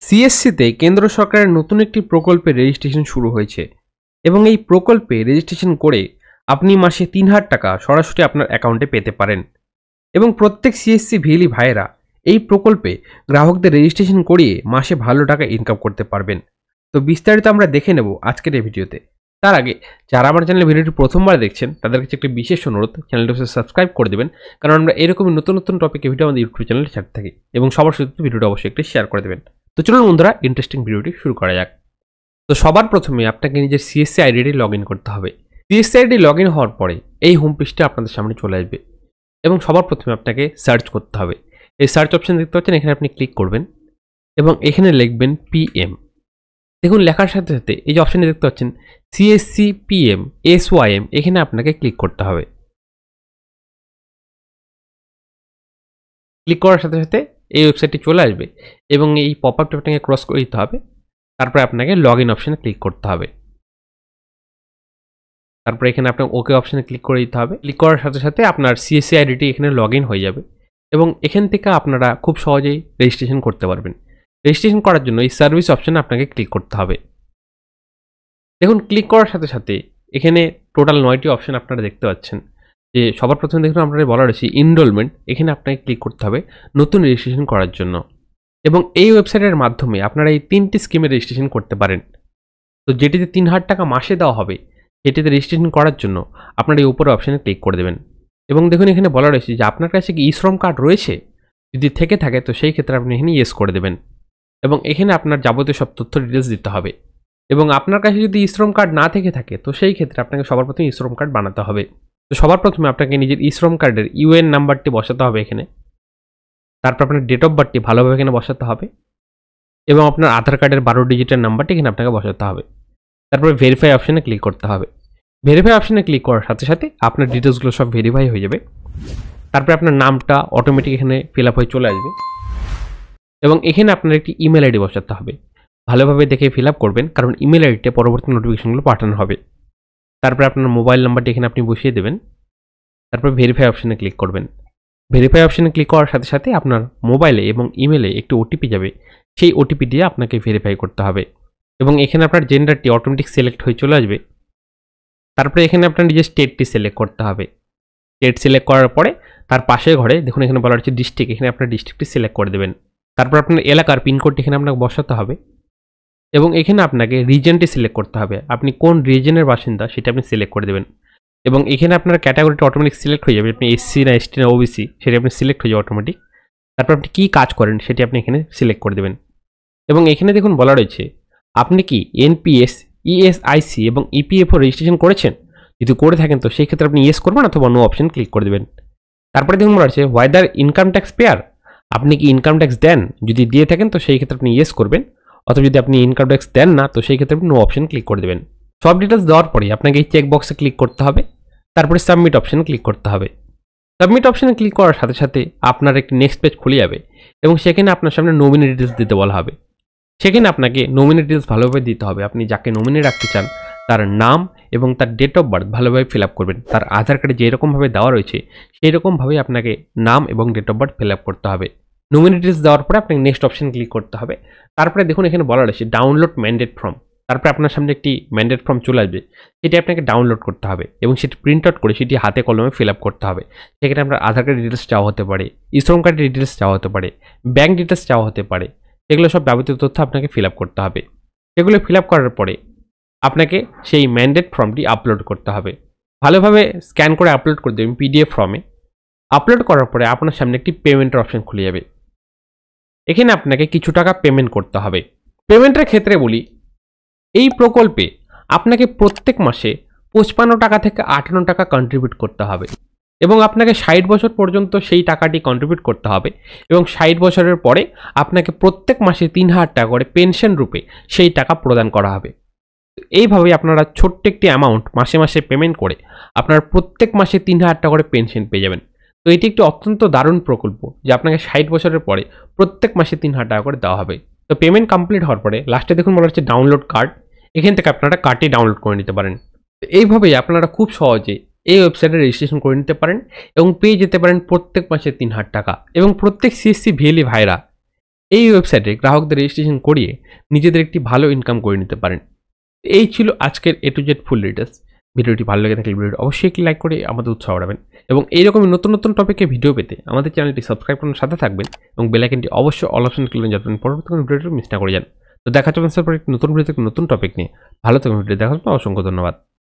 সিএসসিতে কেন্দ্র সরকারের নতুন একটি প্রকল্পের রেজিস্ট্রেশন শুরু হয়েছে এবং এই প্রকল্পে রেজিস্ট্রেশন করে আপনি মাসে ৩,০০০ টাকা সরাসরি আপনার অ্যাকাউন্টে পেতে পারেন। এবং প্রত্যেক সিএসসি ভিএলই ভাইয়েরা এই প্রকল্পে গ্রাহকদের রেজিস্ট্রেশন করিয়ে মাসে ভালো টাকা ইনকাম করতে পারবেন। তো বিস্তারিত আমরা দেখে নেব আজকের এই ভিডিওতে। তার আগে যারা আমার চ্যানেলে ভিডিওটি প্রথমবার দেখছেন তাদের কাছে একটি বিশেষ অনুরোধ, চ্যানেলটি সাবস্ক্রাইব করে দেবেন, কারণ আমরা এরকমই নতুন নতুন টপিকে ভিডিও আমাদের ইউটিউব চ্যানেলে ছাড়তে থাকি। এবং সবার সাথে ভিডিওটা অবশ্যই একটু শেয়ার করে দেবেন। তো চলুন বন্ধুরা, ইন্টারেস্টিং ভিডিওটি শুরু করা যাক। তো সবার প্রথমে আপনাকে নিজের সিএসসি আইডিটি লগ ইন করতে হবে। সিএসসি আইডি লগ ইন হওয়ার পরে এই হোম পেজটা আপনাদের সামনে চলে আসবে এবং সবার প্রথমে আপনাকে সার্চ করতে হবে। এই সার্চ অপশন দেখতে পাচ্ছেন, এখানে আপনি ক্লিক করবেন এবং এখানে লিখবেন পিএম। দেখুন লেখার সাথে সাথে এই যে অপশানে দেখতে পাচ্ছেন সিএসসি পিএম SYM, এখানে আপনাকে ক্লিক করতে হবে। ক্লিক করার সাথে সাথে এই ওয়েবসাইটটি চলে আসবে এবং এই পপ আপটা আপনাকে ক্রস করে দিতে হবে। তারপরে আপনাকে লগ ইন অপশানে ক্লিক করতে হবে। তারপরে এখানে আপনার ওকে অপশানে ক্লিক করে দিতে হবে। ক্লিক করার সাথে সাথে আপনার সিএসসি আইডিটি এখানে লগ ইন হয়ে যাবে এবং এখান থেকে আপনারা খুব সহজেই রেজিস্ট্রেশন করতে পারবেন। রেজিস্ট্রেশন করার জন্য এই সার্ভিস অপশানে আপনাকে ক্লিক করতে হবে। দেখুন ক্লিক করার সাথে সাথে এখানে টোটাল 9টি অপশান আপনারা দেখতে পাচ্ছেন। যে সবার প্রথমে দেখুন আপনাদের বলা রয়েছে ইনরোলমেন্ট, এখানে আপনাকে ক্লিক করতে হবে নতুন রেজিস্ট্রেশন করার জন্য। এবং এই ওয়েবসাইটের মাধ্যমে আপনারা এই 3টি স্কিমে রেজিস্ট্রেশন করতে পারেন। তো যেটিতে ৩,০০০ টাকা মাসে দেওয়া হবে সেটিতে রেজিস্ট্রেশন করার জন্য আপনারা এই উপরে অপশানে ক্লিক করে দেবেন। এবং দেখুন এখানে বলা রয়েছে যে আপনার কাছে কি ই-শ্রম কার্ড রয়েছে, যদি থেকে থাকে তো সেই ক্ষেত্রে আপনি এখানে ইয়েস করে দেবেন এবং এখানে আপনার যাবতীয় সব তথ্য ডিটেলস দিতে হবে। এবং আপনার কাছে যদি ই-শ্রম কার্ড না থেকে থাকে তো সেই ক্ষেত্রে আপনাকে সবার প্রথমে ই-শ্রম কার্ড বানাতে হবে। তো সবার প্রথমে আপনাকে নিজের ই-শ্রম কার্ডের ইউএন নাম্বারটি বসাতে হবে এখানে। তারপর আপনার ডেট অফ বার্থটি ভালোভাবে এখানে বসাতে হবে এবং আপনার আধার কার্ডের 12 ডিজিটের নাম্বারটি এখানে আপনাকে বসাতে হবে। তারপরে ভেরিফাই অপশানে ক্লিক করতে হবে। ভেরিফাই অপশানে ক্লিক করার সাথে সাথে আপনার ডিটেলসগুলো সব ভেরিফাই হয়ে যাবে। তারপরে আপনার নামটা অটোমেটিক এখানে ফিল আপ হয়ে চলে আসবে এবং এখানে আপনার একটি ইমেল আইডি বসাতে হবে। ভালোভাবে দেখে ফিল আপ করবেন, কারণ ইমেল আইডিতে পরবর্তী নোটিফিকেশনগুলো পাঠানো হবে। তারপরে আপনার মোবাইল নাম্বারটি এখানে আপনি বসিয়ে দেবেন। তারপর ভেরিফাই অপশানে ক্লিক করবেন। ভেরিফাই অপশানে ক্লিক করার সাথে সাথে আপনার মোবাইলে এবং ইমেলে একটি ওটিপি যাবে, সেই ওটিপি দিয়ে আপনাকে ভেরিফাই করতে হবে এবং এখানে আপনার জেন্ডারটি অটোমেটিক সিলেক্ট হয়ে চলে আসবে। তারপরে এখানে আপনার নিজের স্টেটটি সিলেক্ট করতে হবে। স্টেট সিলেক্ট করার পরে তার পাশের ঘরে দেখুন এখানে বলা হচ্ছে ডিস্ট্রিক্ট, এখানে আপনার ডিস্ট্রিক্টটি সিলেক্ট করে দেবেন। তারপর আপনার এলাকার পিনকোডটি এখানে আপনাকে বসাতে হবে এবং এখানে আপনাকে রিজনটি সিলেক্ট করতে হবে। আপনি কোন রিজনের বাসিন্দা সেটা আপনি সিলেক্ট করে দেবেন এবং এখানে আপনার ক্যাটাগরিটি অটোমেটিক সিলেক্ট হয়ে যাবে। আপনি এসসি না এসটি না ওবিসি সেটা আপনি সিলেক্ট হয়ে যাবে অটোমেটিক। তারপর আপনি কী কাজ করেন সেটি আপনি এখানে সিলেক্ট করে দেবেন এবং এখানে দেখুন বলা রয়েছে আপনি কি এনপিএস, ইএসআইসি এবং ইপিএফও রেজিস্ট্রেশন করেছেন। যদি করে থাকেন তো সেই ক্ষেত্রে আপনি ইয়েস করবেন অথবা নো অপশন ক্লিক করে দেবেন। তারপরে দেখুন বলা রয়েছে ওয়েদার ইনকাম ট্যাক্স পেয়ার, আপনি কি ইনকাম ট্যাক্স দেন, যদি দিয়ে থাকেন তো সেই ক্ষেত্রে আপনি ইয়েস করবেন, অথবা যদি আপনি ইনকাম ট্যাক্স দেন না তো সেই ক্ষেত্রে আপনি নো অপশন ক্লিক করে দেবেন। সব ডিটেলস দেওয়ার পরে আপনাকে এই চেক বক্সে ক্লিক করতে হবে। তারপরে সাবমিট অপশানে ক্লিক করতে হবে। সাবমিট অপশানে ক্লিক করার সাথে সাথে আপনার একটি নেক্সট পেজ খুলে যাবে এবং সেখানে আপনার সামনে নমিনি ডিটেলস দিতে বলা হবে। সেখানে আপনাকে নমিনি ডিটেলস ভালোভাবে দিতে হবে। আপনি যাকে নমিনি রাখতে চান তার নাম এবং তার ডেট অফ বার্থ ভালোভাবে ফিল আপ করবেন। তার আধার কার্ডে যেরকমভাবে দেওয়া রয়েছে সেই রকমভাবেই আপনাকে নাম এবং date of birth fill up করতে হবে। নমিনি ডিটেলস দেওয়ার পরে আপনাকে নেক্সট অপশন ক্লিক করতে হবে। তারপরে দেখুন এখানে বলা রয়েছে ডাউনলোড ম্যান্ডেট ফর্ম। তারপরে আপনার সামনে একটি ম্যান্ডেট ফর্ম চলে আসবে, সেটি আপনাকে ডাউনলোড করতে হবে এবং সেটি প্রিন্ট আউট করে সেটি হাতে কলমে ফিল আপ করতে হবে। সেখানে আপনার আধার কার্ডের ডিটেলস চাওয়া হতে পারে, ই-শ্রম কার্ডের ডিটেলস চাওয়া হতে পারে, ব্যাঙ্ক ডিটেলস চাওয়া হতে পারে। এগুলো সব যাবতীয় তথ্য আপনাকে ফিল আপ করতে হবে। সেগুলো ফিল আপ করার পরে আপনাকে সেই ম্যান্ডেট ফর্মটি আপলোড করতে হবে। ভালোভাবে স্ক্যান করে আপলোড করে দেবেন পিডিএফ ফর্মে। আপলোড করার পরে আপনার সামনে একটি পেমেন্টের অপশন খুলে যাবে। এখানে আপনাকে কিছু টাকা পেমেন্ট করতে হবে। পেমেন্টের ক্ষেত্রে বলি, এই প্রকল্পে আপনাকে প্রত্যেক মাসে 55 টাকা থেকে 58 টাকা কন্ট্রিবিউট করতে হবে এবং আপনাকে 60 বছর পর্যন্ত সেই টাকাটি কন্ট্রিবিউট করতে হবে এবং 60 বছরের পরে আপনাকে প্রত্যেক মাসে 3,000 টাকা করে পেনশন রূপে সেই টাকা প্রদান করা হবে। এইভাবে আপনারা ছোট্ট একটি অ্যামাউন্ট মাসে মাসে পেমেন্ট করে আপনারা প্রত্যেক মাসে 3,000 টাকা করে পেনশন পেয়ে যাবেন। তো এটি একটি অত্যন্ত দারুণ প্রকল্প যে আপনাকে 60 বছরের পরে প্রত্যেক মাসে 3,000 টাকা করে দেওয়া হবে। তো পেমেন্ট কমপ্লিট হওয়ার পরে লাস্টে দেখুন বলা হচ্ছে ডাউনলোড কার্ড, এখান থেকে আপনারা কার্ডটি ডাউনলোড করে নিতে পারেন। তো এইভাবেই আপনারা খুব সহজে এই ওয়েবসাইটে রেজিস্ট্রেশন করে নিতে পারেন এবং পেয়ে যেতে পারেন প্রত্যেক মাসে 3,000 টাকা। এবং প্রত্যেক সিএসসি ভিএলই ভাইরা এই ওয়েবসাইটে গ্রাহকদের রেজিস্ট্রেশন করিয়ে নিজেদের একটি ভালো ইনকাম করে নিতে পারেন। এই ছিল আজকের A to Z full details. ভিডিওটি ভালো লেগে থাকলে ভিডিওটি অবশ্যই একটি লাইক করে আমাদের উৎসাহ বাড়াবেন এবং এইরকমই নতুন নতুন টপিকে ভিডিও পেতে আমাদের চ্যানেলটি সাবস্ক্রাইব করার সাথে থাকবেন এবং বেল আইকনটি অবশ্যই অল অপশন ক্লিক করে যাতে পরবর্তী কোনো ভিডিওটি মিস না করে যান। তো দেখা হচ্ছে নতুন ভিডিওতে নতুন টপিক নিয়ে। ভালো থাকুন, ভিডিও দেখার জন্য অসংখ্য ধন্যবাদ।